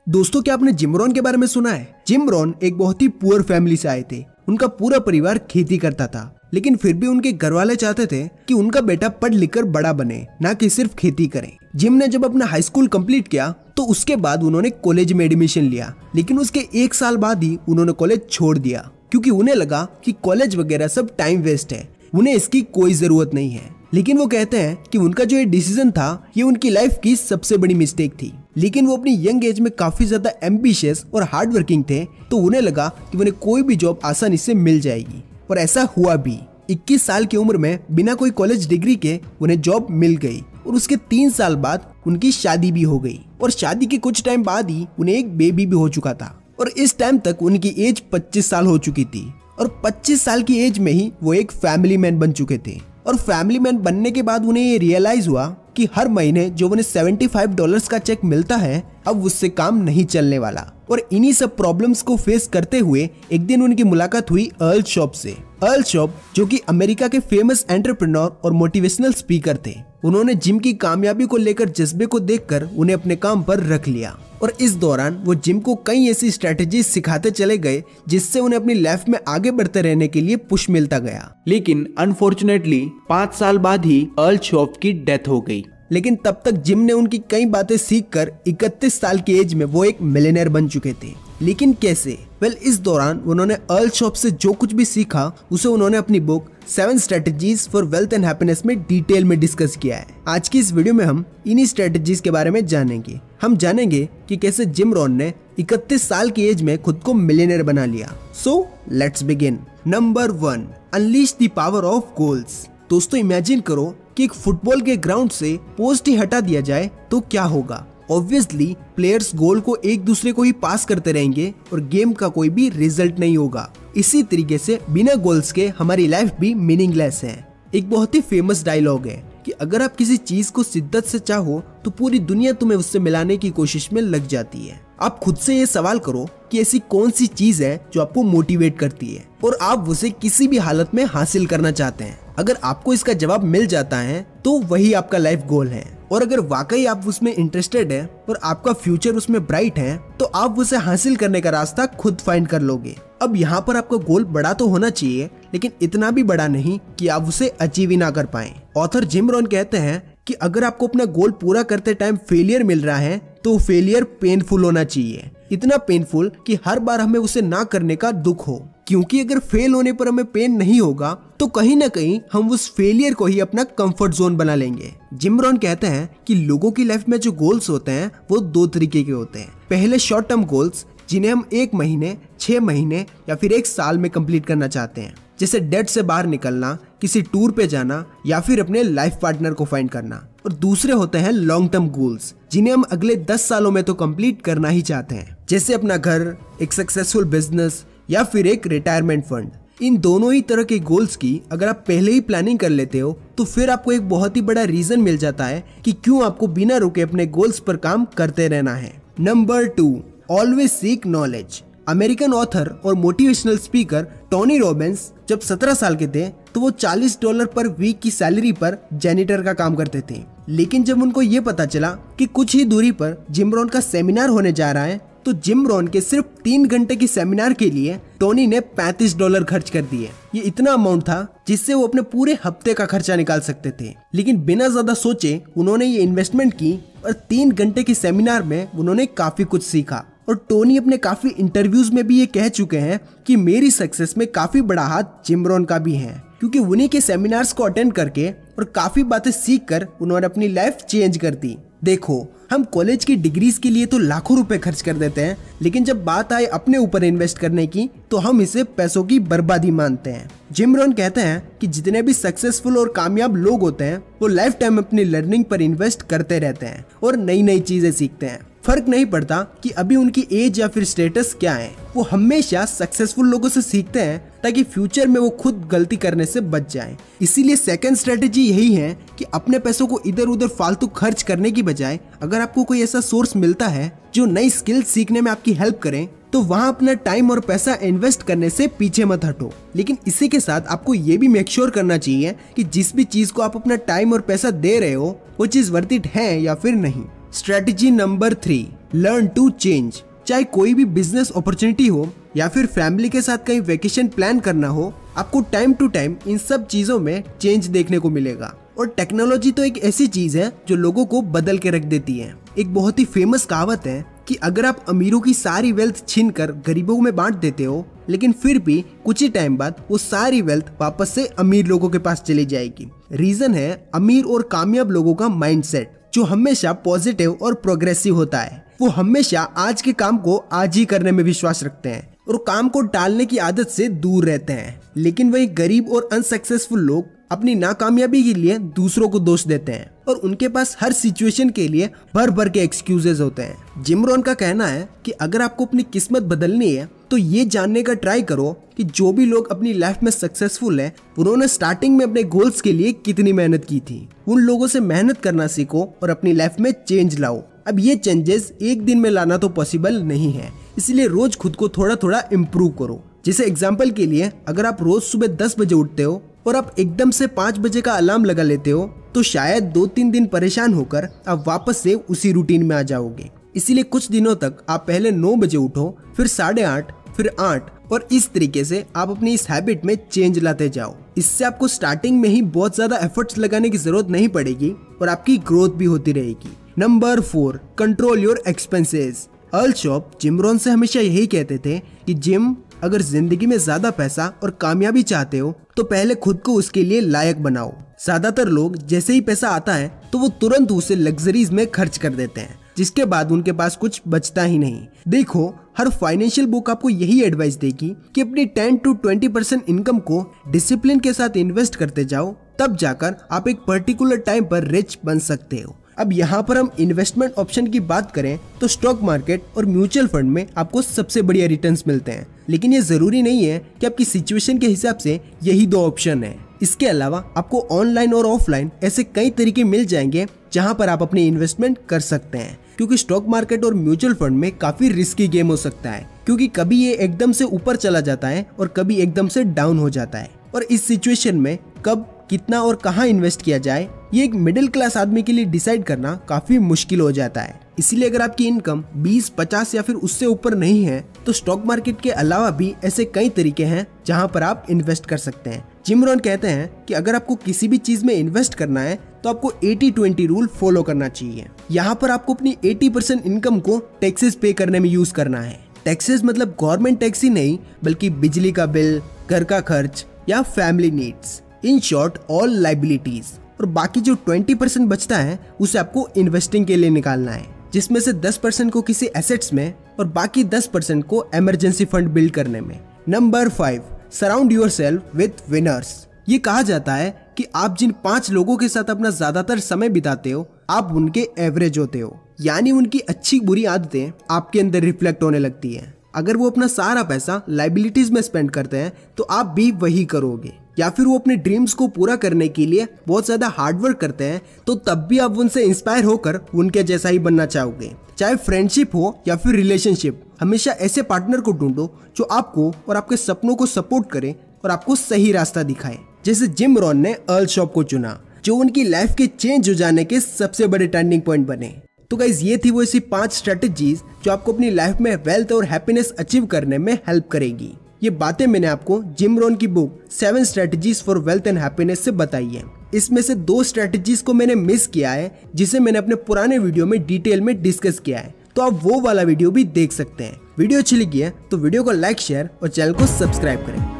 दोस्तों, क्या आपने जिम रॉन के बारे में सुना है? जिम रॉन एक बहुत ही पुअर फैमिली से आए थे। उनका पूरा परिवार खेती करता था, लेकिन फिर भी उनके घर वाले चाहते थे कि उनका बेटा पढ़ लिख कर बड़ा बने, ना कि सिर्फ खेती करे। जिम ने जब अपना हाई स्कूल कंप्लीट किया तो उसके बाद उन्होंने कॉलेज में एडमिशन लिया, लेकिन उसके 1 साल बाद ही उन्होंने कॉलेज छोड़ दिया, क्योंकि उन्हें लगा कि कॉलेज वगैरह सब टाइम वेस्ट है, उन्हें इसकी कोई जरूरत नहीं है। लेकिन वो कहते हैं कि उनका जो ये डिसीजन था ये उनकी लाइफ की सबसे बड़ी मिस्टेक थी। लेकिन वो अपनी यंग एज में काफी ज्यादा एम्बिशियस और हार्ड वर्किंग थे, तो उन्हें लगा कि उन्हें कोई भी जॉब आसानी से मिल जाएगी, और ऐसा हुआ भी। 21 साल की उम्र में बिना कोई कॉलेज डिग्री के उन्हें जॉब मिल गई, और उसके 3 साल बाद उनकी शादी भी हो गई, और शादी के कुछ टाइम बाद ही उन्हें एक बेबी भी हो चुका था। और इस टाइम तक उनकी एज 25 साल हो चुकी थी, और 25 साल की एज में ही वो एक फैमिली मैन बन चुके थे। और फैमिली मैन बनने के बाद उन्हें ये रियलाइज हुआ कि हर महीने जो उन्हें $75 का चेक मिलता है अब उससे काम नहीं चलने वाला। और इन्हीं सब प्रॉब्लम्स को फेस करते हुए एक दिन उनकी मुलाकात हुई अर्ल शॉप से। अर्ल शॉप जो कि अमेरिका के फेमस एंटरप्रेन्योर और मोटिवेशनल स्पीकर थे। उन्होंने जिम की कामयाबी को लेकर जज्बे को देखकर उन्हें अपने काम पर रख लिया, और इस दौरान वो जिम को कई ऐसी स्ट्रेटेजी सिखाते चले गए जिससे उन्हें अपनी लाइफ में आगे बढ़ते रहने के लिए पुश मिलता गया। लेकिन अनफॉर्चुनेटली 5 साल बाद ही अर्ल शॉप की डेथ हो गई। लेकिन तब तक जिम ने उनकी कई बातें सीखकर 31 साल की एज में वो एक मिलियनेयर बन चुके थे। लेकिन कैसे? इस दौरान उन्होंने अर्ल शॉप से जो कुछ भी सीखा उसे उन्होंने अपनी book 7 strategies for wealth and happiness में डिटेल में डिस्कस किया है। आज की इस वीडियो में हम इन्हीं स्ट्रेटजीज के बारे में जानेंगे। हम जानेंगे कि कैसे जिम रॉन ने 31 साल की एज में खुद को मिलियनेयर बना लिया। So let's begin. Number 1, unleash the power of goals. दोस्तों, इमेजिन करो कि एक फुटबॉल के ग्राउंड से पोस्ट ही हटा दिया जाए तो क्या होगा। ऑब्वियसली प्लेयर्स गोल को एक दूसरे को ही पास करते रहेंगे और गेम का कोई भी रिजल्ट नहीं होगा। इसी तरीके से बिना गोल्स के हमारी लाइफ भी मीनिंगलेस है। एक बहुत ही फेमस डायलॉग है कि अगर आप किसी चीज को शिद्दत से चाहो तो पूरी दुनिया तुम्हें उससे मिलाने की कोशिश में लग जाती है। आप खुद से ये सवाल करो कि ऐसी कौन सी चीज है जो आपको मोटिवेट करती है और आप उसे किसी भी हालत में हासिल करना चाहते हैं। अगर आपको इसका जवाब मिल जाता है तो वही आपका लाइफ गोल है, और अगर वाकई आप उसमें इंटरेस्टेड है और आपका फ्यूचर उसमें ब्राइट है तो आप उसे हासिल करने का रास्ता खुद फाइंड कर लोगे। अब यहाँ पर आपका गोल बड़ा तो होना चाहिए, लेकिन इतना भी बड़ा नहीं कि आप उसे अचीव ही ना कर पाए। ऑथर जिम रॉन कहते हैं कि अगर आपको अपना गोल पूरा करते टाइम फेलियर मिल रहा है तो फेलियर पेनफुल होना चाहिए, इतना पेनफुल कि हर बार हमें उसे ना करने का दुख हो। क्योंकि अगर फेल होने पर हमें पेन नहीं होगा तो कहीं ना कहीं हम उस फेलियर को ही अपना कंफर्ट जोन बना लेंगे। जिम रॉन कहते हैं कि लोगों की लाइफ में जो गोल्स होते हैं वो 2 तरीके के होते हैं। पहले शॉर्ट टर्म गोल्स, जिन्हें हम 1 महीने, 6 महीने या फिर 1 साल में कंप्लीट करना चाहते हैं, जैसे डेट से बाहर निकलना, किसी टूर पे जाना या फिर अपने लाइफ पार्टनर को फाइंड करना। और दूसरे होते हैं लॉन्ग टर्म गोल्स, जिन्हें हम अगले 10 सालों में तो कंप्लीट करना ही चाहते हैं, जैसे अपना घर, एक सक्सेसफुल बिजनेस या फिर एक रिटायरमेंट फंड। इन दोनों ही तरह के गोल्स की अगर आप पहले ही प्लानिंग कर लेते हो तो फिर आपको एक बहुत ही बड़ा रीजन मिल जाता है कि क्यों आपको बिना रुके अपने गोल्स पर काम करते रहना है। Number 2, always seek knowledge. American author और मोटिवेशनल स्पीकर टोनी रॉबिन्स जब 17 साल के थे तो वो $40 पर वीक की सैलरी पर जेनिटर का काम करते थे। लेकिन जब उनको ये पता चला कि कुछ ही दूरी पर जिम रॉन का सेमिनार होने जा रहा है तो जिम रॉन के सिर्फ 3 घंटे की सेमिनार के लिए टोनी ने $35 खर्च कर दिए। ये इतना अमाउंट था जिससे वो अपने पूरे हफ्ते का खर्चा निकाल सकते थे। लेकिन बिना ज्यादा सोचे उन्होंने ये इन्वेस्टमेंट की और 3 घंटे की सेमिनार में उन्होंने काफी कुछ सीखा। और टोनी अपने काफी इंटरव्यूज में भी ये कह चुके हैं कि मेरी सक्सेस में काफी बड़ा हाथ जिम रॉन का भी है, क्योंकि उन्हीं के सेमिनार्स को अटेंड करके और काफी बातें सीख कर उन्होंने अपनी लाइफ चेंज कर दी। देखो, हम कॉलेज की डिग्रीज के लिए तो लाखों रुपए खर्च कर देते हैं, लेकिन जब बात आए अपने ऊपर इन्वेस्ट करने की तो हम इसे पैसों की बर्बादी मानते हैं। जिम रॉन कहते हैं कि जितने भी सक्सेसफुल और कामयाब लोग होते हैं वो लाइफ टाइम अपनी लर्निंग पर इन्वेस्ट करते रहते हैं और नई नई चीजें सीखते हैं। फर्क नहीं पड़ता कि अभी उनकी एज या फिर स्टेटस क्या है, वो हमेशा सक्सेसफुल लोगों से सीखते हैं ताकि फ्यूचर में वो खुद गलती करने से बच जाएं। इसीलिए सेकंड स्ट्रेटेजी यही है कि अपने पैसों को इधर उधर फालतू खर्च करने की बजाय अगर आपको कोई ऐसा सोर्स मिलता है जो नई स्किल सीखने में आपकी हेल्प करे तो वहाँ अपना टाइम और पैसा इन्वेस्ट करने से पीछे मत हटो। लेकिन इसी के साथ आपको ये भी मेक श्योर करना चाहिए कि जिस भी चीज को आप अपना टाइम और पैसा दे रहे हो वो चीज वर्थ इट है या फिर नहीं। Strategy number 3, learn to change. चाहे कोई भी बिजनेस अपॉर्चुनिटी हो या फिर फैमिली के साथ कहीं वेकेशन प्लान करना हो, आपको टाइम टू टाइम इन सब चीजों में चेंज देखने को मिलेगा। और टेक्नोलॉजी तो एक ऐसी चीज है जो लोगों को बदल के रख देती है। एक बहुत ही फेमस कहावत है कि अगर आप अमीरों की सारी वेल्थ छीन कर गरीबों में बांट देते हो, लेकिन फिर भी कुछ ही टाइम बाद वो सारी वेल्थ वापस से अमीर लोगों के पास चली जाएगी। रीजन है अमीर और कामयाब लोगों का माइंडसेट, जो हमेशा पॉजिटिव और प्रोग्रेसिव होता है। वो हमेशा आज के काम को आज ही करने में विश्वास रखते हैं और काम को टालने की आदत से दूर रहते हैं। लेकिन वही गरीब और अनसक्सेसफुल लोग अपनी नाकामयाबी के लिए दूसरों को दोष देते हैं और उनके पास हर सिचुएशन के लिए भर भर के एक्सक्यूजेस होते हैं। जिम रोहन का कहना है कि अगर आपको अपनी किस्मत बदलनी है तो ये जानने का ट्राई करो कि जो भी लोग अपनी लाइफ में सक्सेसफुल हैं, उन्होंने स्टार्टिंग में अपने गोल्स के लिए कितनी मेहनत की थी। उन लोगों से मेहनत करना सीखो और अपनी लाइफ में चेंज लाओ। अब ये चेंजेस एक दिन में लाना तो पॉसिबल नहीं है, इसलिए रोज खुद को थोड़ा थोड़ा इम्प्रूव करो। जैसे एग्जाम्पल के लिए, अगर आप रोज सुबह 10 बजे उठते हो और आप एकदम से 5 बजे का अलार्म लगा लेते हो, तो शायद 2-3 दिन परेशान होकर आप वापस से उसी रूटीन में आ जाओगे। इसीलिए कुछ दिनों तक आप पहले 9 बजे उठो, फिर 8:30, फिर 8, और इस तरीके से आप अपनी इस हैबिट में चेंज लाते जाओ। इससे आपको स्टार्टिंग में ही बहुत ज्यादा एफर्ट्स लगाने की जरूरत नहीं पड़ेगी और आपकी ग्रोथ भी होती रहेगी। Number 4, control your expenses. Earl shop gym Rohan से हमेशा यही कहते थे कि जिम, अगर जिंदगी में ज्यादा पैसा और कामयाबी चाहते हो तो पहले खुद को उसके लिए लायक बनाओ। ज्यादातर लोग जैसे ही पैसा आता है तो वो तुरंत उसे लग्जरीज में खर्च कर देते हैं, जिसके बाद उनके पास कुछ बचता ही नहीं। देखो, हर फाइनेंशियल बुक आपको यही एडवाइस देगी कि अपनी 10 to 20% इनकम को डिसिप्लिन के साथ इन्वेस्ट करते जाओ, तब जाकर आप एक पर्टिकुलर टाइम पर रिच बन सकते हो। अब यहाँ पर हम इन्वेस्टमेंट ऑप्शन की बात करें तो स्टॉक मार्केट और म्यूचुअल फंड में आपको सबसे बढ़िया रिटर्न्स मिलते हैं, लेकिन ये जरूरी नहीं है कि आपकी सिचुएशन के हिसाब से यही 2 ऑप्शन है। इसके अलावा आपको ऑनलाइन और ऑफलाइन ऐसे कई तरीके मिल जाएंगे जहाँ पर आप अपनी इन्वेस्टमेंट कर सकते हैं, क्योंकि स्टॉक मार्केट और म्यूचुअल फंड में काफी रिस्की गेम हो सकता है, क्योंकि कभी ये एकदम से ऊपर चला जाता है और कभी एकदम से डाउन हो जाता है। और इस सिचुएशन में कब, कितना और कहाँ इन्वेस्ट किया जाए, ये एक मिडिल क्लास आदमी के लिए डिसाइड करना काफी मुश्किल हो जाता है। इसीलिए अगर आपकी इनकम 20, 50 या फिर उससे ऊपर नहीं है तो स्टॉक मार्केट के अलावा भी ऐसे कई तरीके हैं जहां पर आप इन्वेस्ट कर सकते हैं। जिम रोहन कहते हैं कि अगर आपको किसी भी चीज में इन्वेस्ट करना है तो आपको 80-20 रूल फॉलो करना चाहिए। यहाँ पर आपको अपनी 80% इनकम को टैक्सेस पे करने में यूज करना है। टैक्सेस मतलब गवर्नमेंट टैक्स ही नहीं, बल्कि बिजली का बिल, घर का खर्च या family needs, in short all liabilities. और बाकी जो 20% बचता है उसे आपको इन्वेस्टिंग के लिए निकालना है, जिसमें से 10% को किसी एसेट्स में और बाकी 10% को इमरजेंसी फंड बिल्ड करने में। Number 5, surround yourself with winners. ये कहा जाता है कि आप जिन 5 लोगों के साथ अपना ज्यादातर समय बिताते हो, आप उनके एवरेज होते हो, यानी उनकी अच्छी बुरी आदतें आपके अंदर रिफ्लेक्ट होने लगती है। अगर वो अपना सारा पैसा लाइबिलिटीज में स्पेंड करते हैं तो आप भी वही करोगे, या फिर वो अपने ड्रीम्स को पूरा करने के लिए बहुत ज्यादा हार्डवर्क करते हैं तो तब भी आप उनसे इंस्पायर होकर उनके जैसा ही बनना चाहोगे। चाहे फ्रेंडशिप हो या फिर रिलेशनशिप, हमेशा ऐसे पार्टनर को ढूंढो जो आपको और आपके सपनों को सपोर्ट करे और आपको सही रास्ता दिखाए। जैसे जिम रोहन ने अर्ल शॉप को चुना, जो उनकी लाइफ के चेंज हो जाने के सबसे बड़े टर्निंग पॉइंट बने। तो गाइस, ये थी वो ऐसी 5 स्ट्रेटेजीज जो आपको अपनी लाइफ में वेल्थ और हैप्पीनेस अचीव करने में हेल्प करेगी। ये बातें मैंने आपको जिम रोहन की book 7 strategies for wealth and happiness से बताई है। इसमें से 2 स्ट्रेटेजीज को मैंने मिस किया है, जिसे मैंने अपने पुराने वीडियो में डिटेल में डिस्कस किया है, तो आप वो वाला वीडियो भी देख सकते हैं। वीडियो अच्छी लगी है तो वीडियो को लाइक, शेयर और चैनल को सब्सक्राइब करें।